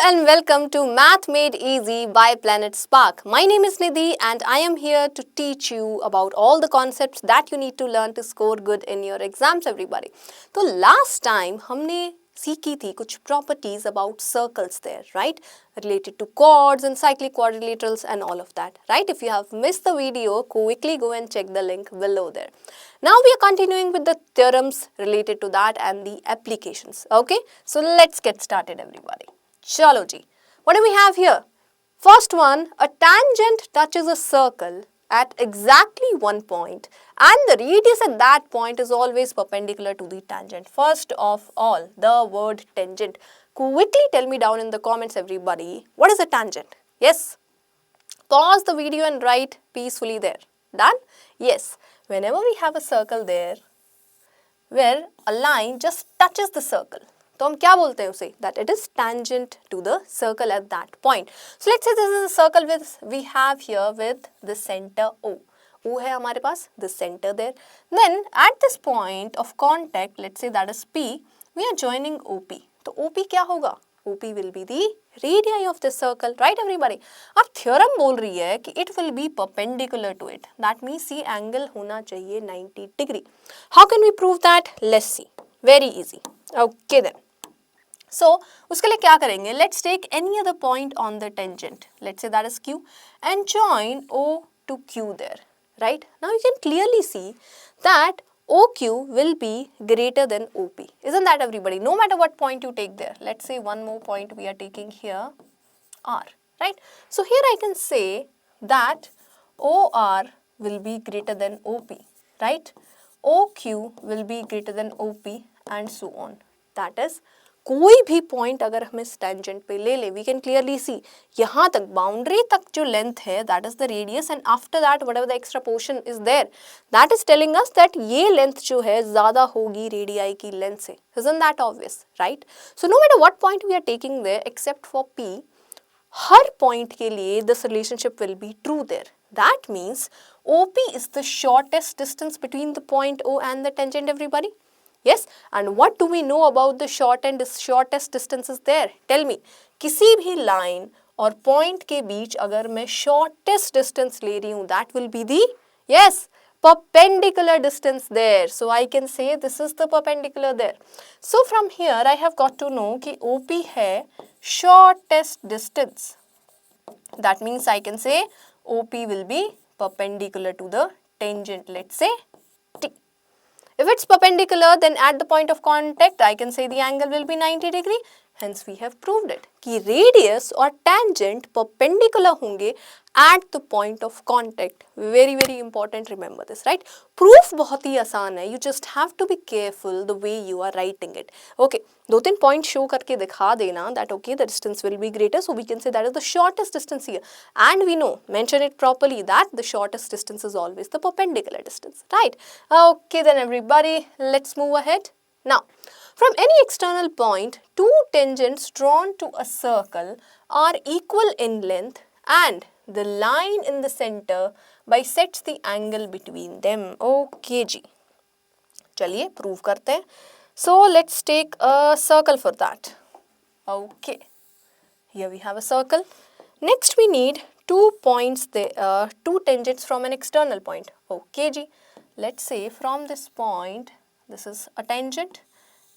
and welcome to Math Made Easy by Planet Spark. My name is Nidhi and I am here to teach you about all the concepts that you need to learn to score good in your exams, everybody. So last time हमने सीखी थी कुछ properties about circles there, right? Related to chords and cyclic quadrilaterals and all of that, right? If you have missed the video, quickly go and check the link below there. Now we are continuing with the theorems related to that and the applications, okay? So let's get started, everybody. Chalo ji. What do we have here? First one, a tangent touches a circle at exactly one point and the radius at that point is always perpendicular to the tangent. First of all, the word tangent. Quickly tell me down in the comments, everybody, what is a tangent? Yes? Pause the video and write peacefully there. Done? Yes. Whenever we have a circle there, where a line just touches the circle, तो हम क्या बोलते हैं उसे? That it is tangent to the circle at that point. So let's say this is a circle we have here with the center O. O है हमारे पास, the center there. Then at this point of contact, let's say that is P, we are joining OP. तो OP क्या होगा? OP will be the radii of this circle, right everybody? अब theorem बोल रही है कि it will be perpendicular to it. That means C angle होना चाहिए 90 degree. How can we prove that? Let's see. Very easy. Okay then. So, उसके लिए क्या करेंगे? Let's take any other point on the tangent. Let's say that is Q and join O to Q there, right? Now you can clearly see that OQ will be greater than OP. Isn't that everybody? No matter what point you take there. Let's say one more point we are taking here, R, right? So here I can say that OR will be greater than OP, right? OQ will be greater than OP and so on. That is, कोई भी point अगर हम इस tangent पे ले ले, we can clearly see यहाँ तक बाउंड्री तक जो लेंथ है that is the radius and after that whatever the extra portion is there that is telling us that ये लेंथ जो है ज्यादा होगी रेडियाई की लेंथ से. Isn't that obvious, right? So no matter what point we are taking there except for P, हर पॉइंट के लिए this relationship will be true there. That means OP is the shortest distance between the point O and the tangent, everybody. Yes, and what do we know about the shortest distances there? Tell me, किसी भी line और point के बीच अगर मैं shortest distance ले रही हूँ, that will be the, yes, perpendicular distance there. So I can say this is the perpendicular there. So from here I have got to know कि OP है shortest distance. That means I can say OP will be perpendicular to the tangent, let's say T. If it's perpendicular, then at the point of contact, I can say the angle will be 90 degree. Hence, we have proved it. कि radius और tangent perpendicular होंगे at the point of contact. Very, very important. Remember this, right? Proof बहुत ही आसान है. You just have to be careful the way you are writing it. Okay. दो तीन point show करके दिखा देना that okay the distance will be greater, so we can say that is the shortest distance here. And we know, mention it properly that the shortest distance is always the perpendicular distance, right? Okay then everybody, let's move ahead. Now, from any external point, two tangents drawn to a circle are equal in length and the line in the center bisects the angle between them. Okay जी. चलिए prove करते हैं. So let's take a circle for that. Okay. Here we have a circle. Next we need two points there, two tangents from an external point. Okay ji. Let's say from this point, this is a tangent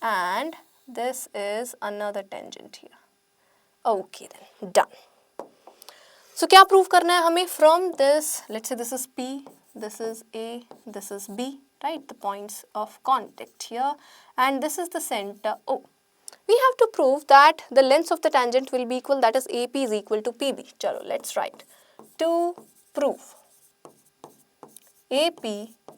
and this is another tangent here. Okay then, done. So क्या prove करना है हमें from this, let's say this is P, this is A, this is B, right? The points of contact here and this is the center O. We have to prove that the lengths of the tangent will be equal, that is AP is equal to PB. Chalo, let's write. To prove AP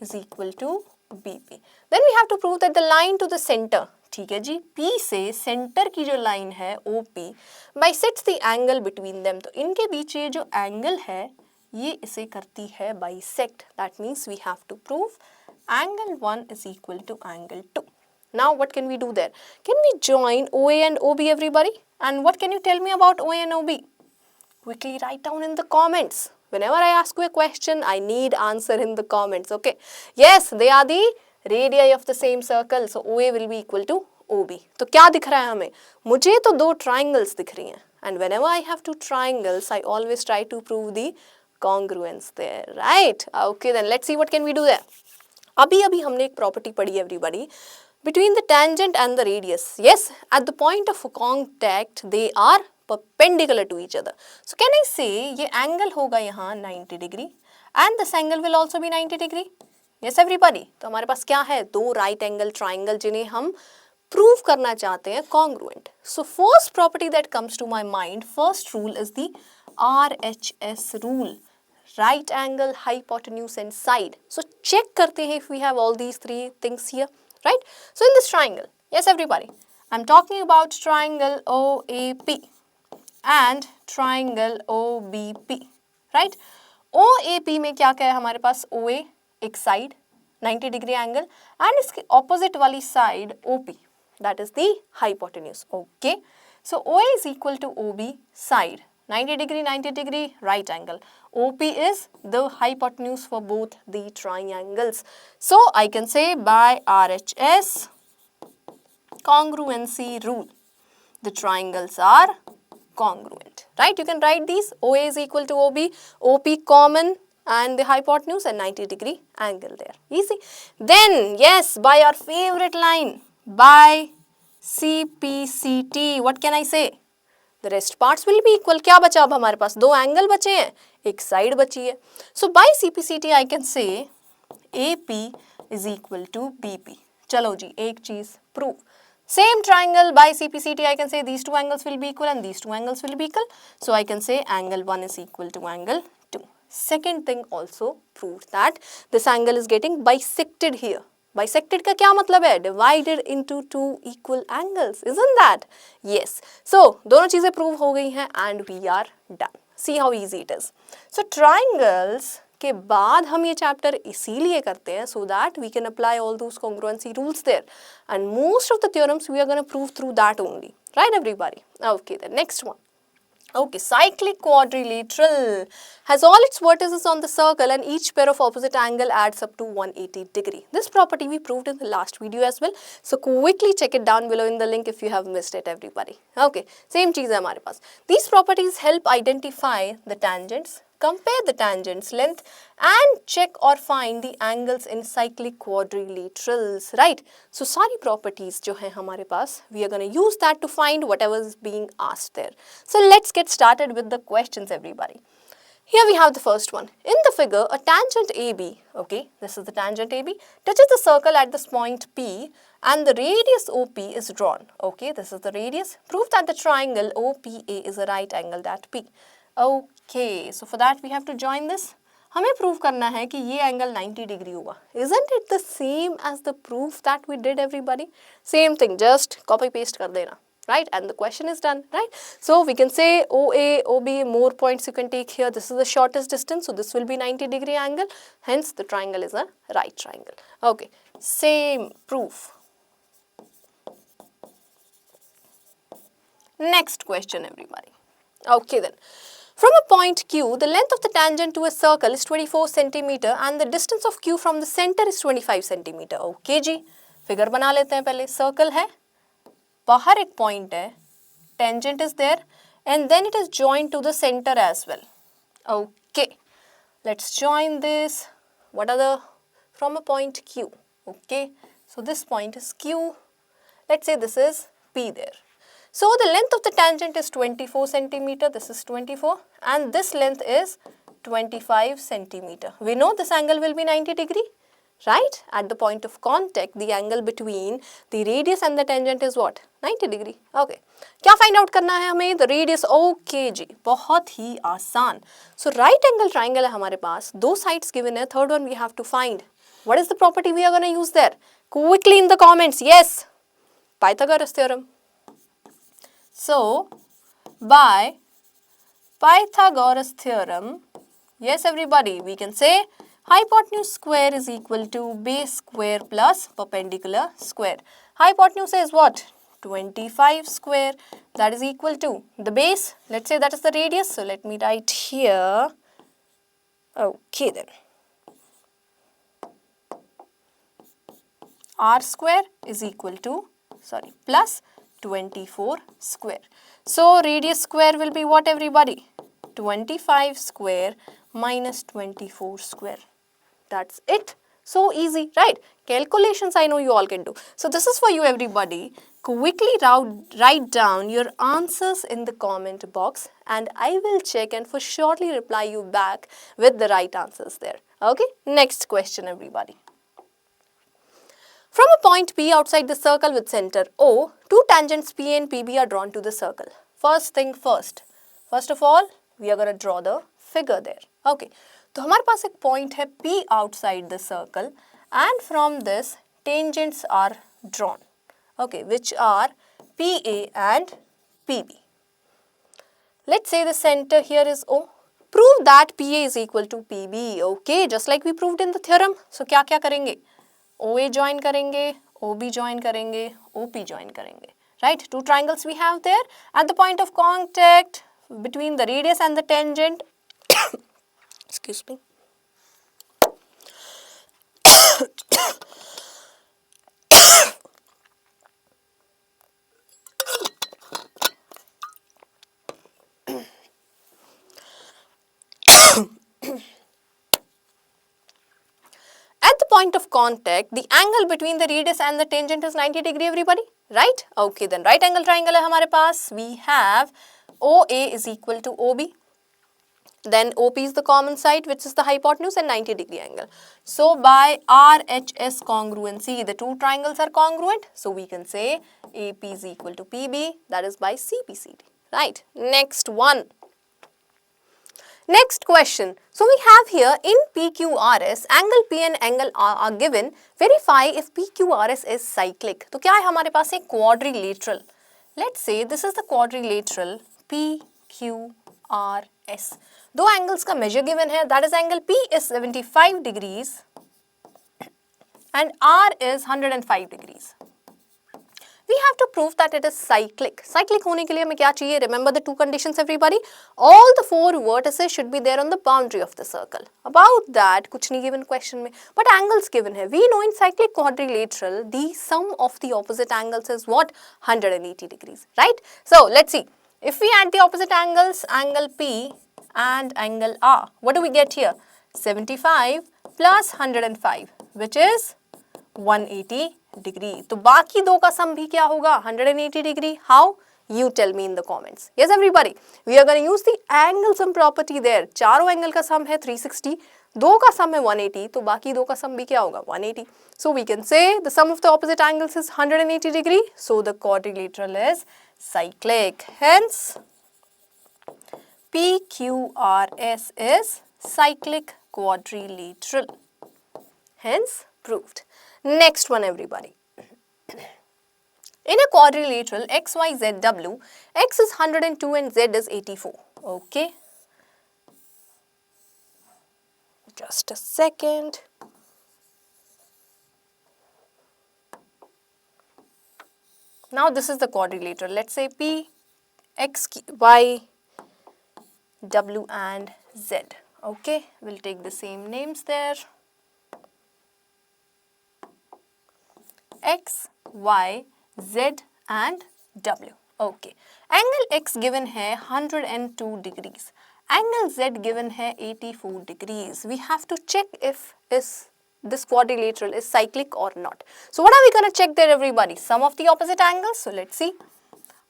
is equal to BP. Then we have to prove that the line to the center, ठीक है जी, P से center की जो line है OP bisects the angle between them. तो इनके बीच ये जो angle है ये इसे करती है bisect. That means we have to prove angle 1 is equal to angle 2. Now what can we do there? Can we join OA and OB, everybody? And what can you tell me about OA and OB? Quickly write down in the comments. Whenever I ask you a question, I need answer in the comments, okay? Yes, they are the radii of the same circle. So OA will be equal to OB. तो क्या दिख रहा है हमें? मुझे तो दो triangles दिख रही हैं, and whenever I have two triangles, I always try to prove the congruence there, right? Okay, then let's see what can we do there. अभी हमने एक property पढ़ी everybody, between the tangent and the radius. Yes, at the point of contact they are perpendicular to each other. So can I say ये angle होगा यहाँ 90 degree and this angle will also be 90 degree. Yes everybody. तो हमारे पास क्या है, दो right angle triangle जिन्हें हम prove करना चाहते हैं congruent. So first property that comes to my mind, first rule is the RHS rule. Right angle, hypotenuse and side. So check करते हैं if we have all these three things here, right? So in this triangle, yes everybody, I'm talking about triangle OAP and triangle OBP, right? OAP में क्या क्या है हमारे पास, OA एक side 90 degree angle and इसके opposite वाली side OP, that is the hypotenuse. Okay, so OA is equal to OB side 90 degree right angle. OP is the hypotenuse for both the triangles. So I can say by RHS congruency rule, the triangles are congruent, right? You can write these, OA is equal to OB, OP common and the hypotenuse and 90 degree angle there. Easy. Then yes, by our favorite line, by CPCT, what can I say? The rest parts will be equal. क्या बचा अब हमारे पास, दो angle बचे हैं, एक side बची है. So by CPCT I can say AP is equal to BP. चलो जी एक चीज prove. Same triangle by CPCT I can say these two angles will be equal and these two angles will be equal. So I can say angle 1 is equal to angle 2. Second thing also proved that this angle is getting bisected here. Bisected का क्या मतलब है, divided into two equal angles, isn't that? Yes. So दोनों चीजें prove हो गई हैं and we are done. See how easy it is. So triangles के बाद हम ये chapter इसीलिए करते हैं so that we can apply all those congruency rules there and most of the theorems we are going to prove through that only, right everybody? Okay, the next one. Okay, cyclic quadrilateral has all its vertices on the circle and each pair of opposite angle adds up to 180 degree. This property we proved in the last video as well. So quickly check it down below in the link if you have missed it everybody. Okay, same चीज़ है हमारे पास. These properties help identify the tangents, compare the tangents length and check or find the angles in cyclic quadrilaterals, right? So सारी properties जो हैं हमारे पास, we are going to use that to find whatever is being asked there. So let's get started with the questions everybody. Here we have the first one. In the figure, a tangent AB, okay, this is the tangent AB, touches the circle at this point P and the radius OP is drawn. Okay, this is the radius. Prove that the triangle OPA is a right angled at P. Okay, so for that we have to join this. हमें prove करना है कि ये angle 90 degree होगा. Isn't it the same as the proof that we did everybody? Same thing, just copy paste कर देना. Right, and the question is done, right? So we can say OA, OB, more points you can take here. This is the shortest distance, so this will be 90 degree angle. Hence, the triangle is a right triangle. Okay, same proof. Next question, everybody. Okay then. From a point Q, the length of the tangent to a circle is 24 centimeter and the distance of Q from the center is 25 centimeter. Okay ji, figure बना लेते हैं पहले. Circle है, बाहर एक point है, tangent is there and then it is joined to the center as well. Okay, let's join this. What are the, from a point Q. Okay, so this point is Q. Let's say this is P there. So the length of the tangent is 24 centimeter, this is 24 and this length is 25 centimeter. We know this angle will be 90 degree, right? At the point of contact, the angle between the radius and the tangent is what? 90 degree. Okay. क्या find out करना है हमें? The radius. Okay जी, बहुत ही आसान. So right angle triangle है हमारे पास, दो sides given है, third one we have to find. What is the property we are going to use there? Quickly in the comments. Yes, Pythagoras theorem. So, by Pythagoras theorem, yes everybody, we can say hypotenuse square is equal to base square plus perpendicular square. Hypotenuse is what? 25 square. That is equal to the base. Let's say that is the radius. So, let me write here. Okay then. R square is equal to, sorry, plus 24 square. So radius square will be what, everybody? 25 square minus 24 square. That's it. So easy, right? Calculations I know you all can do. So this is for you, everybody. Quickly write down your answers in the comment box and I will check and for surely reply you back with the right answers there. Okay, next question, everybody. From a point P outside the circle with center O, two tangents P and PB are drawn to the circle. First thing first. First of all, we are going to draw the figure there. Okay. तो हमारे पास एक point है P outside the circle and from this tangents are drawn. Okay, which are PA and PB. Let's say the center here is O. Prove that PA is equal to PB. Okay, just like we proved in the theorem. So क्या क्या करेंगे? OA join करेंगे, OB join करेंगे, OP join करेंगे. Right? Two triangles we have there. At the point of contact between the radius and the tangent. Excuse me. At the point of contact, the angle between the radius and the tangent is 90 degree, everybody, right? Okay, then right angle triangle है हमारे पास. We have OA is equal to OB. Then OP is the common side, which is the hypotenuse and 90 degree angle. So by RHS congruency, the two triangles are congruent. So we can say AP is equal to PB, that is by CPCD, right? Next one. Next question. So we have here in PQRS, angle P and angle R are given. Verify if PQRS is cyclic. तो क्या है हमारे पास एक quadrilateral. Let's say this is the quadrilateral PQRS. दो angles का measure given है. That is angle P is 75 degrees and R is 105 degrees. We have to prove that it is cyclic. Cyclic होने के लिए हमें क्या चाहिए? Remember the two conditions, everybody. All the four vertices should be there on the boundary of the circle. About that, कुछ नहीं given question में. But angles given है. We know in cyclic quadrilateral, the sum of the opposite angles is what? 180 degrees, right? So let's see. If we add the opposite angles, angle P and angle R, what do we get here? 75 plus 105, which is 180 degree. तो बाकी दो का सम भी क्या होगा? 180 degree. How? You tell me in the comments. Yes, everybody. We are going to use the angle sum property there. चारों angle का सम है 360, दो का सम है 180, तो बाकी दो का सम भी क्या होगा? 180. So we can say the sum of the opposite angles is 180 degree. So the quadrilateral is cyclic. Hence, PQRS is cyclic quadrilateral. Hence, proved. Next one, everybody. In a quadrilateral XYZW, X is 102 and Z is 84. Okay. Just a second. Now this is the quadrilateral. Let's say P, X, Y, W and Z. Okay. We'll take the same names there. X, Y, Z and W. Okay. Angle X given है 102 degrees. Angle Z given है 84 degrees. We have to check if this quadrilateral is cyclic or not. So what are we going to check there, everybody? Sum of the opposite angles. So let's see.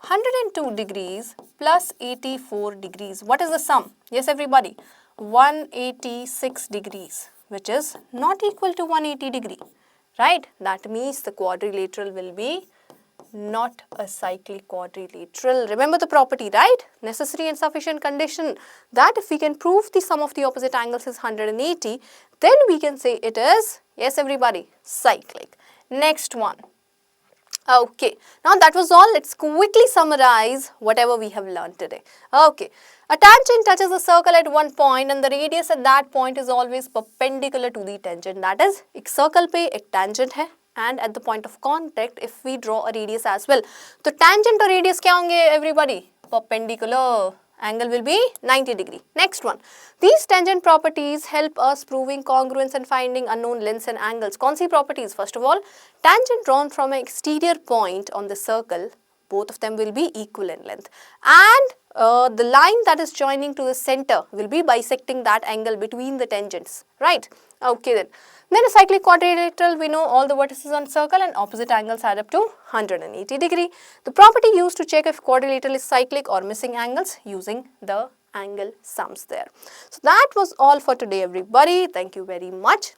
102 degrees plus 84 degrees. What is the sum? Yes, everybody. 186 degrees, which is not equal to 180 degree. Right? That means the quadrilateral will be not a cyclic quadrilateral. Remember the property, right? Necessary and sufficient condition that if we can prove the sum of the opposite angles is 180, then we can say it is, yes, everybody, cyclic. Next one. Okay, now that was all. Let's quickly summarize whatever we have learned today. Okay, a tangent touches a circle at one point and the radius at that point is always perpendicular to the tangent. That is, एक circle पे एक tangent है and at the point of contact, if we draw a radius as well, तो tangent और radius क्या होंगे, everybody? Perpendicular. Angle will be 90 degree. Next one. These tangent properties help us proving congruence and finding unknown lengths and angles. कौन सी properties? First of all, tangent drawn from an exterior point on the circle both of them will be equal in length, and the line that is joining to the center will be bisecting that angle between the tangents, right? Okay then. Then a cyclic quadrilateral, we know all the vertices on circle and opposite angles add up to 180 degree. The property used to check if quadrilateral is cyclic or missing angles using the angle sums there. So that was all for today everybody. Thank you very much.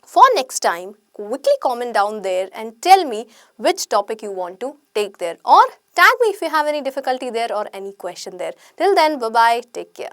For next time, quickly comment down there and tell me which topic you want to take there, or tag me if you have any difficulty there or any question there. Till then, bye bye, take care.